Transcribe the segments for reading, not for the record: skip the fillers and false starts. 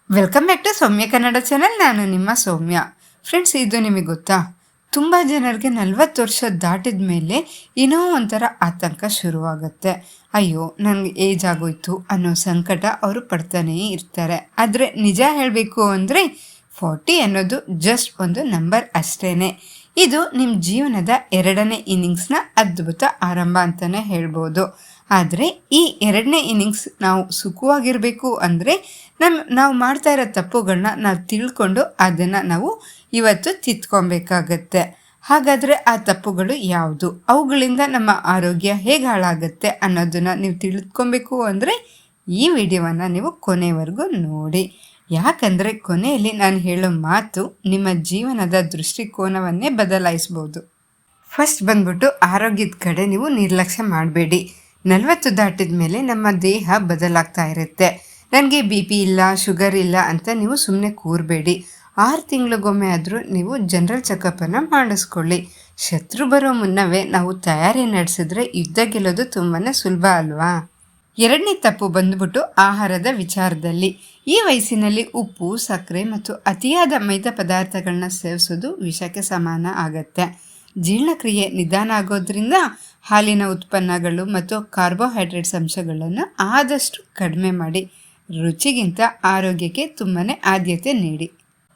Welcome back to Soumya Kannada channel. ನಾನು ನಿಮ್ಮ ಸೌಮ್ಯ. Friends, ಇದು ನಿಮಗೆ ಗೊತ್ತಾ, ತುಂಬ ಜನರಿಗೆ 40 ವರ್ಷ ದಾಟಿದ ಮೇಲೆ ಏನೋ ಒಂಥರ ಆತಂಕ ಶುರುವಾಗುತ್ತೆ. ಅಯ್ಯೋ, ನನಗೆ ಏಜ್ ಆಗೋಯ್ತು ಅನ್ನೋ ಸಂಕಟ ಅವರು ಪಡ್ತಾನೇ ಇರ್ತಾರೆ. ಆದರೆ ನಿಜ ಹೇಳಬೇಕು ಅಂದರೆ 40 ಅನ್ನೋದು ಜಸ್ಟ್ ಒಂದು ನಂಬರ್ ಅಷ್ಟೇ. ಇದು ನಿಮ್ಮ ಜೀವನದ 2ನೇ ಇನ್ನಿಂಗ್ಸ್ನ ಅದ್ಭುತ ಆರಂಭ ಅಂತಲೇ ಹೇಳ್ಬೋದು. ಆದರೆ ಈ 2ನೇ ಇನ್ನಿಂಗ್ಸ್ ನಾವು ಸುಖವಾಗಿರಬೇಕು ಅಂದರೆ ನಾವು ಮಾಡ್ತಾ ಇರೋ ತಪ್ಪುಗಳನ್ನ ನಾವು ತಿಳ್ಕೊಂಡು ಅದನ್ನು ನಾವು ಇವತ್ತು ತಿದ್ಕೊಬೇಕಾಗತ್ತೆ. ಹಾಗಾದರೆ ಆ ತಪ್ಪುಗಳು ಯಾವುದು, ಅವುಗಳಿಂದ ನಮ್ಮ ಆರೋಗ್ಯ ಹೇಗೆ ಹಾಳಾಗುತ್ತೆ ಅನ್ನೋದನ್ನು ನೀವು ತಿಳ್ಕೊಬೇಕು ಅಂದರೆ ಈ ವಿಡಿಯೋವನ್ನು ನೀವು ಕೊನೆವರೆಗೂ ನೋಡಿ. ಯಾಕಂದರೆ ಕೊನೆಯಲ್ಲಿ ನಾನು ಹೇಳೋ ಮಾತು ನಿಮ್ಮ ಜೀವನದ ದೃಷ್ಟಿಕೋನವನ್ನೇ ಬದಲಾಯಿಸ್ಬೋದು. ಫಸ್ಟ್ ಬಂದ್ಬಿಟ್ಟು ಆರೋಗ್ಯದ ಕಡೆ ನೀವು ನಿರ್ಲಕ್ಷ್ಯ ಮಾಡಬೇಡಿ. 40 ದಾಟಿದ ಮೇಲೆ ನಮ್ಮ ದೇಹ ಬದಲಾಗ್ತಾ ಇರುತ್ತೆ. ನನಗೆ BP ಇಲ್ಲ, ಶುಗರ್ ಇಲ್ಲ ಅಂತ ನೀವು ಸುಮ್ಮನೆ ಕೂರಬೇಡಿ. 6 ತಿಂಗಳಿಗೊಮ್ಮೆ ಆದರೂ ನೀವು ಜನರಲ್ ಚೆಕಪ್ಪನ್ನು ಮಾಡಿಸ್ಕೊಳ್ಳಿ. ಶತ್ರು ಬರೋ ಮುನ್ನವೇ ನಾವು ತಯಾರಿ ನಡೆಸಿದ್ರೆ ಯುದ್ಧ ಗೆಲ್ಲೋದು ತುಂಬಾ ಸುಲಭ ಅಲ್ವಾ? 2ನೇ ತಪ್ಪು ಬಂದ್ಬಿಟ್ಟು ಆಹಾರದ ವಿಚಾರದಲ್ಲಿ. ಈ ವಯಸ್ಸಿನಲ್ಲಿ ಉಪ್ಪು, ಸಕ್ಕರೆ ಮತ್ತು ಅತಿಯಾದ ಮೈದಾ ಪದಾರ್ಥಗಳನ್ನ ಸೇವಿಸೋದು ವಿಷಕ್ಕೆ ಸಮಾನ ಆಗತ್ತೆ. ಜೀರ್ಣಕ್ರಿಯೆ ನಿಧಾನ ಆಗೋದ್ರಿಂದ ಹಾಲಿನ ಉತ್ಪನ್ನಗಳು ಮತ್ತು ಕಾರ್ಬೋಹೈಡ್ರೇಟ್ಸ್ ಅಂಶಗಳನ್ನು ಆದಷ್ಟು ಕಡಿಮೆ ಮಾಡಿ. ರುಚಿಗಿಂತ ಆರೋಗ್ಯಕ್ಕೆ ತುಂಬಾ ಆದ್ಯತೆ ನೀಡಿ.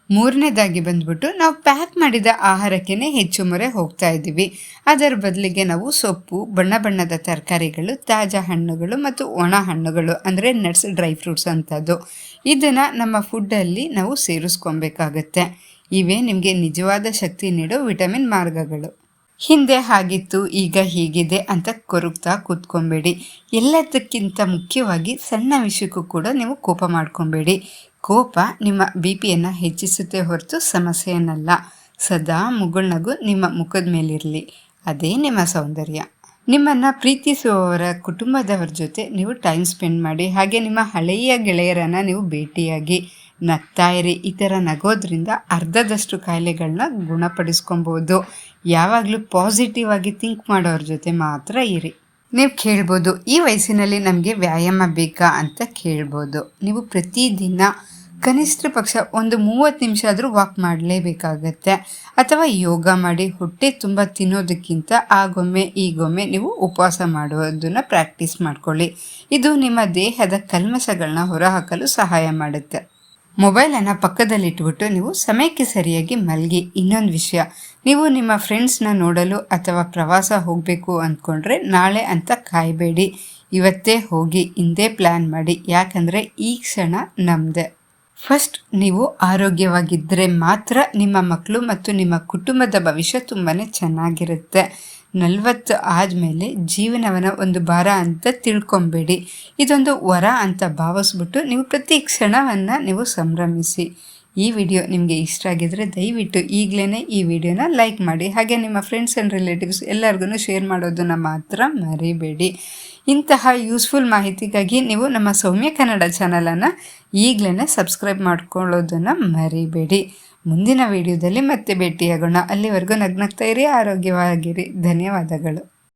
3ನೇದಾಗಿ ಬಂದ್ಬಿಟ್ಟು ನಾವು ಪ್ಯಾಕ್ ಮಾಡಿದ ಆಹಾರಕ್ಕೇ ಹೆಚ್ಚು ಮೊರೆ ಹೋಗ್ತಾ ಇದ್ದೀವಿ. ಅದರ ಬದಲಿಗೆ ನಾವು ಸೊಪ್ಪು, ಬಣ್ಣ ಬಣ್ಣದ ತರಕಾರಿಗಳು, ತಾಜಾ ಹಣ್ಣುಗಳು ಮತ್ತು ಒಣ ಹಣ್ಣುಗಳು ಅಂದರೆ ನಟ್ಸ್, ಡ್ರೈ ಫ್ರೂಟ್ಸ್ ಅಂಥದ್ದು, ಇದನ್ನು ನಮ್ಮ ಫುಡ್ಡಲ್ಲಿ ನಾವು ಸೇರಿಸ್ಕೊಬೇಕಾಗತ್ತೆ. ಇವೇ ನಿಮಗೆ ನಿಜವಾದ ಶಕ್ತಿ ನೀಡೋ ವಿಟಮಿನ್ ಮಾರ್ಗಗಳು. ಹಿಂದೆ ಹಾಗಿತ್ತು, ಈಗ ಹೀಗಿದೆ ಅಂತ ಕೊರಗ್ತಾ ಕೂತ್ಕೊಬೇಡಿ. ಎಲ್ಲದಕ್ಕಿಂತ ಮುಖ್ಯವಾಗಿ ಸಣ್ಣ ವಿಷಯಕ್ಕೂ ಕೂಡ ನೀವು ಕೋಪ ಮಾಡ್ಕೊಬೇಡಿ. ಕೋಪ ನಿಮ್ಮ BP ಹೆಚ್ಚಿಸುತ್ತೆ ಹೊರತು ಸಮಸ್ಯೆಯನ್ನಲ್ಲ. ಸದಾ ಮುಗುಳ್ನಗು ನಿಮ್ಮ ಮುಖದ ಮೇಲಿರಲಿ, ಅದೇ ನಿಮ್ಮ ಸೌಂದರ್ಯ. ನಿಮ್ಮನ್ನು ಪ್ರೀತಿಸುವವರ ಕುಟುಂಬದವರ ಜೊತೆ ನೀವು ಟೈಮ್ ಸ್ಪೆಂಡ್ ಮಾಡಿ. ಹಾಗೆ ನಿಮ್ಮ ಹಳೆಯ ಗೆಳೆಯರನ್ನು ನೀವು ಭೇಟಿಯಾಗಿ ನಗ್ತಾ ಇರಿ. ಈ ಥರ ನಗೋದ್ರಿಂದ ಅರ್ಧದಷ್ಟು ಕಾಯಿಲೆಗಳನ್ನ ಗುಣಪಡಿಸ್ಕೊಬೋದು. ಯಾವಾಗಲೂ ಪಾಸಿಟಿವ್ ಆಗಿ ಥಿಂಕ್ ಮಾಡೋರ ಜೊತೆ ಮಾತ್ರ ಇರಿ. ನೀವು ಕೇಳ್ಬೋದು, ಈ ವಯಸ್ಸಿನಲ್ಲಿ ನಮಗೆ ವ್ಯಾಯಾಮ ಬೇಕಾ ಅಂತ ಕೇಳ್ಬೋದು. ನೀವು ಪ್ರತಿದಿನ ಕನಿಷ್ಠ ಪಕ್ಷ ಒಂದು 30 ನಿಮಿಷ ಆದರೂ ವಾಕ್ ಮಾಡಲೇಬೇಕಾಗತ್ತೆ. ಅಥವಾ ಯೋಗ ಮಾಡಿ. ಹೊಟ್ಟೆ ತುಂಬ ತಿನ್ನೋದಕ್ಕಿಂತ ಆಗೊಮ್ಮೆ ಈಗೊಮ್ಮೆ ನೀವು ಉಪವಾಸ ಮಾಡೋದನ್ನು ಪ್ರಾಕ್ಟೀಸ್ ಮಾಡ್ಕೊಳ್ಳಿ. ಇದು ನಿಮ್ಮ ದೇಹದ ಕಲ್ಮಶಗಳನ್ನ ಹೊರಹಾಕಲು ಸಹಾಯ ಮಾಡುತ್ತೆ. ಮೊಬೈಲನ್ನು ಪಕ್ಕದಲ್ಲಿಟ್ಬಿಟ್ಟು ನೀವು ಸಮಯಕ್ಕೆ ಸರಿಯಾಗಿ ಮಲಗಿ. ಇನ್ನೊಂದು ವಿಷಯ, ನೀವು ನಿಮ್ಮ ಫ್ರೆಂಡ್ಸ್ನ ನೋಡಲು ಅಥವಾ ಪ್ರವಾಸ ಹೋಗಬೇಕು ಅಂದ್ಕೊಂಡ್ರೆ ನಾಳೆ ಅಂತ ಕಾಯಬೇಡಿ. ಇವತ್ತೇ ಹೋಗಿ, ಇಂದೇ ಪ್ಲ್ಯಾನ್ ಮಾಡಿ. ಯಾಕಂದರೆ ಈ ಕ್ಷಣ ನಮ್ಮದೇ. ಫಸ್ಟ್ ನೀವು ಆರೋಗ್ಯವಾಗಿದ್ದರೆ ಮಾತ್ರ ನಿಮ್ಮ ಮಕ್ಕಳು ಮತ್ತು ನಿಮ್ಮ ಕುಟುಂಬದ ಭವಿಷ್ಯ ತುಂಬಾ ಚೆನ್ನಾಗಿರುತ್ತೆ. 40 ಆದಮೇಲೆ ಜೀವನವನ್ನು ಒಂದು ಭಾರ ಅಂತ ತಿಳ್ಕೊಬೇಡಿ. ಇದೊಂದು ವರ ಅಂತ ಭಾವಿಸ್ಬಿಟ್ಟು ನೀವು ಪ್ರತಿ ಕ್ಷಣವನ್ನು ನೀವು ಸಂಭ್ರಮಿಸಿ. ಈ ವಿಡಿಯೋ ನಿಮಗೆ ಇಷ್ಟ ಆಗಿದರೆ ದಯವಿಟ್ಟು ಈಗಲೇ ಈ ವಿಡಿಯೋನ ಲೈಕ್ ಮಾಡಿ. ಹಾಗೆ ನಿಮ್ಮ ಫ್ರೆಂಡ್ಸ್ ಆ್ಯಂಡ್ ರಿಲೇಟಿವ್ಸ್ ಎಲ್ಲರಿಗೂ ಶೇರ್ ಮಾಡೋದನ್ನು ಮಾತ್ರ ಮರಿಬೇಡಿ. ಇಂತಹ ಯೂಸ್ಫುಲ್ ಮಾಹಿತಿಗಾಗಿ ನೀವು ನಮ್ಮ ಸೌಮ್ಯ ಕನ್ನಡ ಚಾನಲನ್ನು ಈಗಲೇ ಸಬ್ಸ್ಕ್ರೈಬ್ ಮಾಡ್ಕೊಳ್ಳೋದನ್ನು ಮರಿಬೇಡಿ. ಮುಂದಿನ ವಿಡಿಯೋದಲ್ಲಿ ಮತ್ತೆ ಭೇಟಿಯಾಗೋಣ. ಅಲ್ಲಿವರೆಗೂ ನಗ್ನಗ್ತಾ ಇರಿ, ಆರೋಗ್ಯವಾಗಿರಿ. ಧನ್ಯವಾದಗಳು.